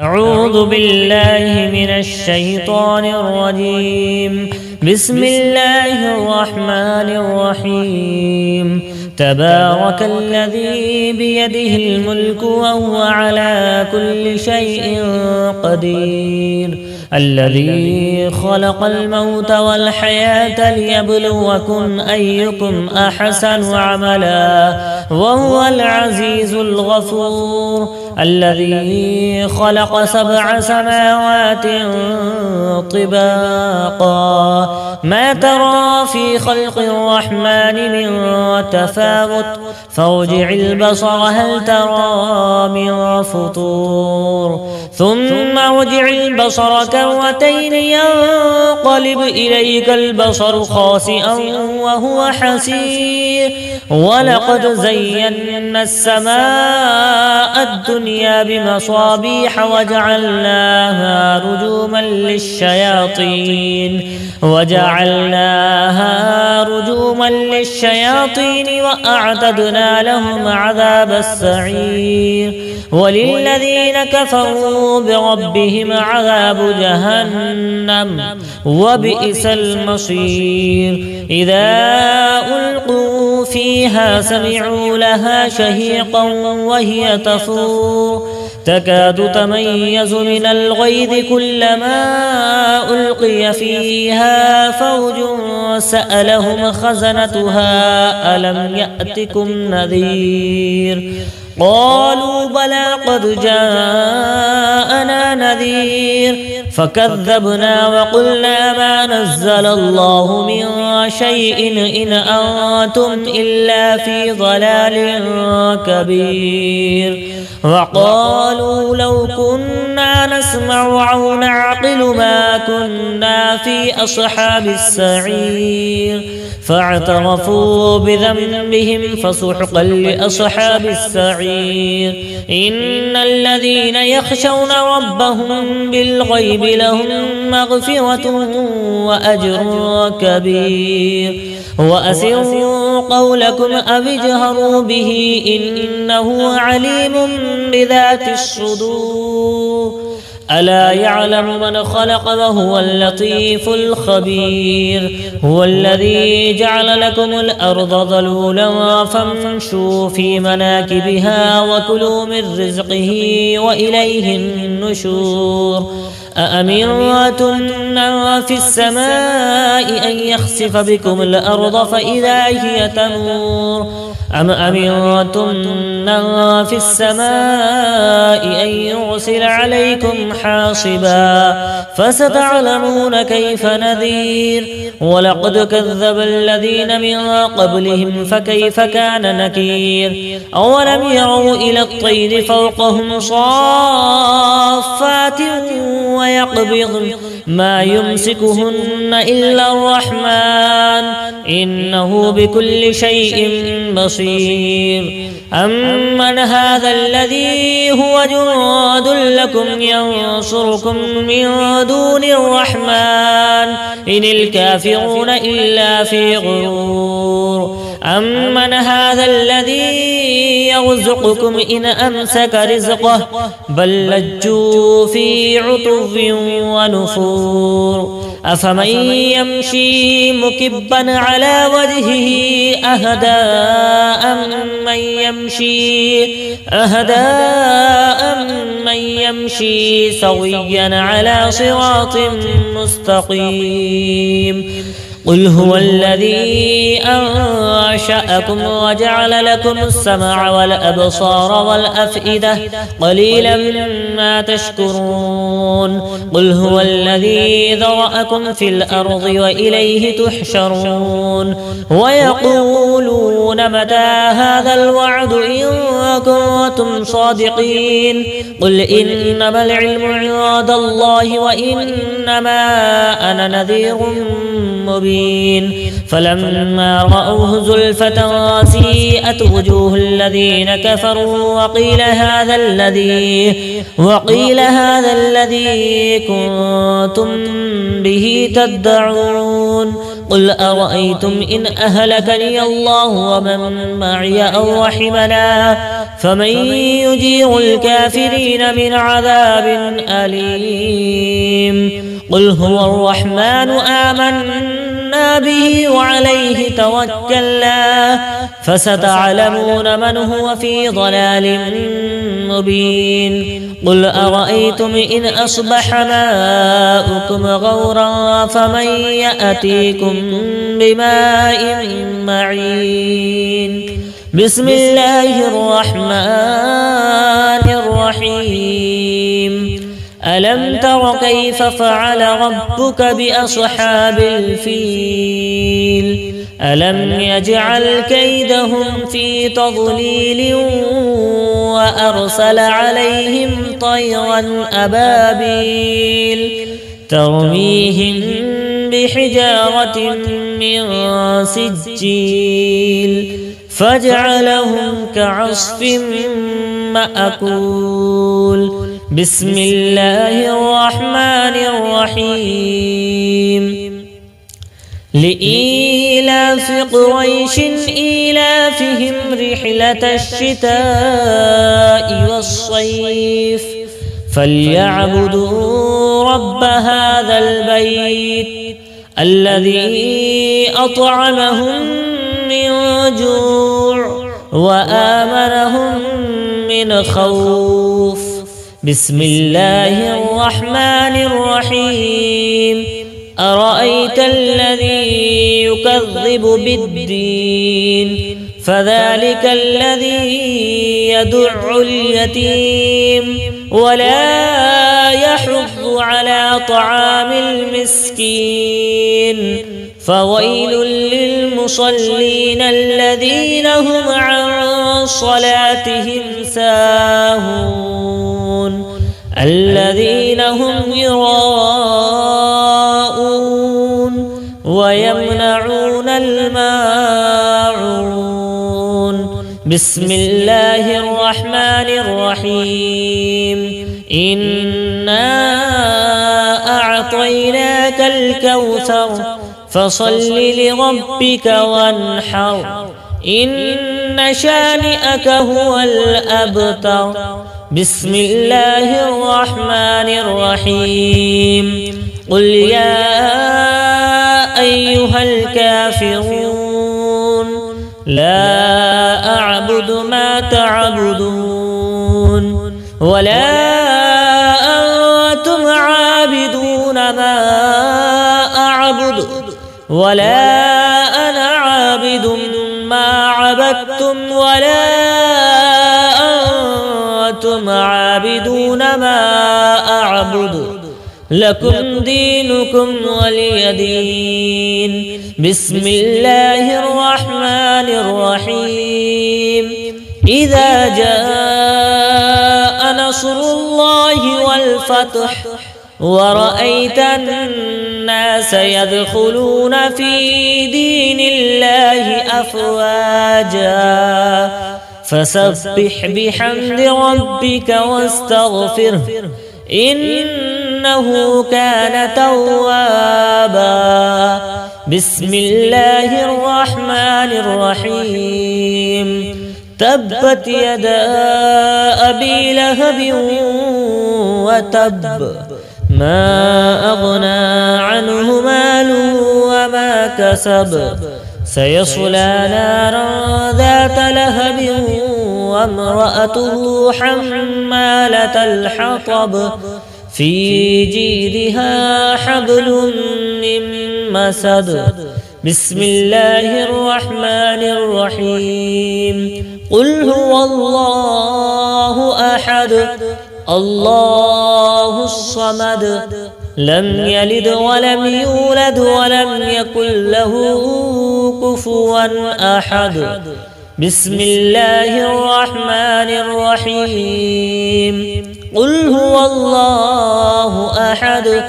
أعوذ بالله من الشيطان الرجيم. بسم الله الرحمن الرحيم. تبارك الذي بيده الملك وهو على كل شيء قدير. الذي خلق الموت والحياة ليبلوكم أيكم أحسن عملا وهو العزيز الغفور. الذي خلق 7 سماوات طباقا ما ترى في خلق الرحمن من تفاوت فارجع البصر هل ترى من فطور ثم ارجع البصر كرتين ينقلب إليك البصر خاسئا وهو حسير. ولقد زينا السماء الدنيا بمصابيح وجعلناها رجوما للشياطين وأعتدنا لهم عذاب السعير. وللذين كفروا بربهم عذاب جهنم وبئس المصير. إذا ألقوا فيها سمعوا لها شهيقا وهي تفور تكاد تميز من الغيظ كلما ألقي فيها فوج سألهم خزنتها ألم يأتكم نذير قالوا بلى قد جاءنا نذير فكذبنا وقلنا ما نزل الله من شيء إن أنتم إلا في ضلال كبير. وقالوا لو كنا نسمع أو نعقل ما كنا في أصحاب السعير فاعترفوا بذنبهم فسحقا لأصحاب السعير. إن الذين يخشون ربهم بالغيب لهم مغفرة وأجر كبير. وأسروا قولكم أو اجهروا به إنه عليم بذات الصدور. ألا يعلم من خلق وهو اللطيف الخبير. هو الذي جعل لكم الأرض ذلولا فامشوا في مناكبها وكلوا من رزقه وإليه النشور. أأمنتم من في السماء أن يخسف بكم الأرض فإذا هي تمور أم أمنتم من في السماء أن يرسل عليكم حاصبا فستعلمون كيف نذير. ولقد كذب الذين من قبلهم فكيف كان نكير. أولم يروا إلى الطير فوقهم صافات ويقبضن ما يمسكهن إلا الرحمن إنه بكل شيء بصير. أمن هذا الذي هو جند لكم ينصركم من دون الرحمن إن الكافرون إلا في غرور. أمن هذا الذي يرزقكم إن أمسك رزقه بل لجوا في عتو ونفور. أفمن يمشي مكبا على وجهه أهداء من يمشي سويا على صراط مستقيم. قل هو الذي أنشأكم وجعل لكم السمع والأبصار والأفئدة قليلا ما تشكرون. قل هو الذي ذرأكم في الأرض وإليه تحشرون. ويقولون متى هذا الوعد إن كنتم صادقين. قل إنما العلم عند الله وإنما أنا نذير مبين. فلما رأوه زلفة سيئت وجوه الذين كفروا وقيل هذا الذي كنتم به تدعون. قل أرأيتم إن أهلكني الله ومن معي أو رحمنا فمن يجير الكافرين من عذاب أليم قل هو الرحمن آمنا به وعليه توكلنا فستعلمون من هو في ضلال مبين قل أرأيتم إن أصبح ماؤكم غورا فمن يأتيكم بماء معين بسم الله الرحمن الرحيم ألم تر كيف فعل ربك بأصحاب الفيل ألم يجعل كيدهم في تضليل وأرسل عليهم طيرا أبابيل ترميهم بحجارة من سجيل فجعلهم كعصف مأكول بسم الله الرحمن الرحيم لإيلاف قريش إيلافهم رحلة الشتاء والصيف فليعبدوا رب هذا البيت الذي أطعمهم من جوع وآمنهم من خوف بسم الله الرحمن الرحيم أرأيت الذي يكذب بالدين فذلك الذي يدع اليتيم ولا يحض على طعام المسكين فويل للمصلين الذين هم عن صلاتهم ساهون الذين هم يراءون ويمنعون الماعون بسم الله الرحمن الرحيم إنا أعطيناك الكوثر فصل لربك وانحر إن شانئك هو الأبتر بسم الله الرحمن الرحيم قل يا أيها الكافرون لا أعبد ما تعبدون ولا أنتم عابدون ما أعبد ولا أنا عابد ما عبدتم ولا أنتم عابدون ما أعبد لكم دينكم ولي دين بسم الله الرحمن الرحيم إذا جاء نصر الله والفتح ورأيت الناس يدخلون في دين الله أفواجا فسبح بحمد ربك واستغفره إنه كان توابا بسم الله الرحمن الرحيم تبت يدا أبي لهب وتب ما أغنى عنه ماله وما كسب سيصلى نارا ذات لهب وامرأته حمالة الحطب في جيدها حبل من مسد بسم الله الرحمن الرحيم قل هو الله أحد الله الصمد لم يلد ولم يولد ولم يكن له كفوا أحد بسم الله الرحمن الرحيم قل هو الله أحد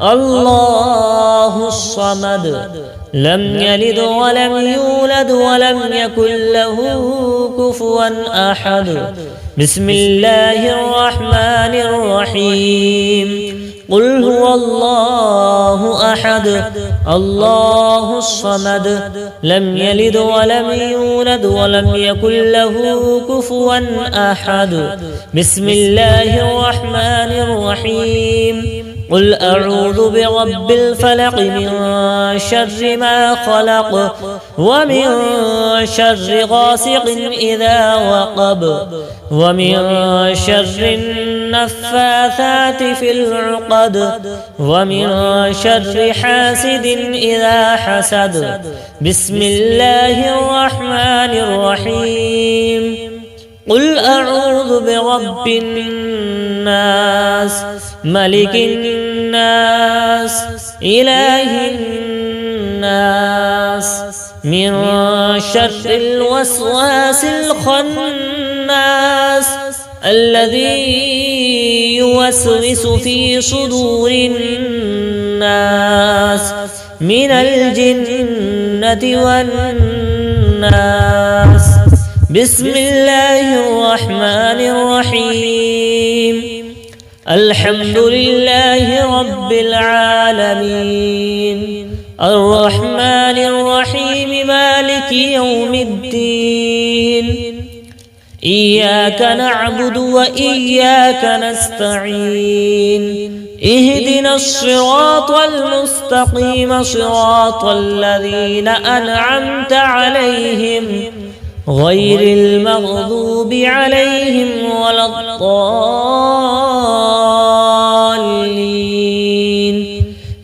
الله الصمد لم يلد ولم يولد ولم يكن له كفوا أحد. بسم الله الرحمن الرحيم. قل هو الله أحد الله الصمد لم يلد ولم يولد ولم يكن له كفوا أحد. بسم الله الرحمن الرحيم. قل أعوذ برب الفلق من شر ما خلق ومن شر غاسق إذا وقب ومن شر النفاثات في العقد ومن شر حاسد إذا حسد. بسم الله الرحمن الرحيم. قل أعوذ برب الناس ملك الناس إله الناس من شر الوسواس الخناس الذي يوسوس في صدور الناس من الجنة والناس. بسم الله الرحمن الرحيم. الحمد لله رب العالمين الرحمن الرحيم مالك يوم الدين إياك نعبد وإياك نستعين اهدنا الصراط المستقيم صراط الذين أنعمت عليهم غير المغضوب عليهم ولا الضالين.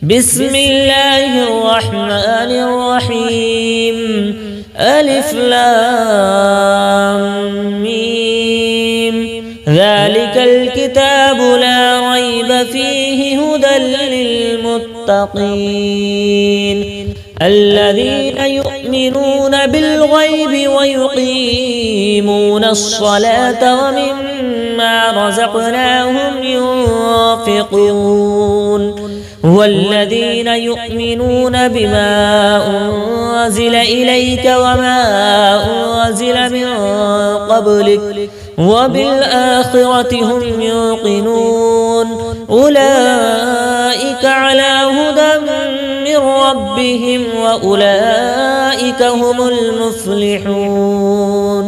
بسم الله الرحمن الرحيم. ألف لام ميم ذلك الكتاب لا ريب فيه هدى للمتقين الذين يؤمنون بالغيب ويقيمون الصلاة ومما رزقناهم ينفقون والذين يؤمنون بما أنزل إليك وما أنزل من قبلك وبالآخرة هم يوقنون أولئك على هدى من ربهم وأولئك هم المفلحون.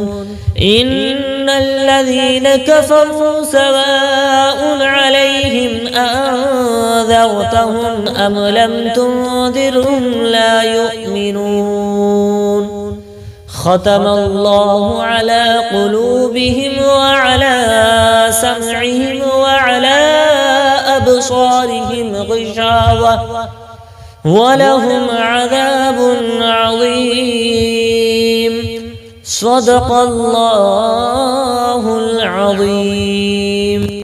إن الذين كفروا سواء عليهم أنذرتهم أم لم تنذرهم لا يؤمنون. ختم الله على قلوبهم وعلى سمعهم وعلى أبصارهم غشاوة ولهم عذاب عظيم. صدق الله العظيم.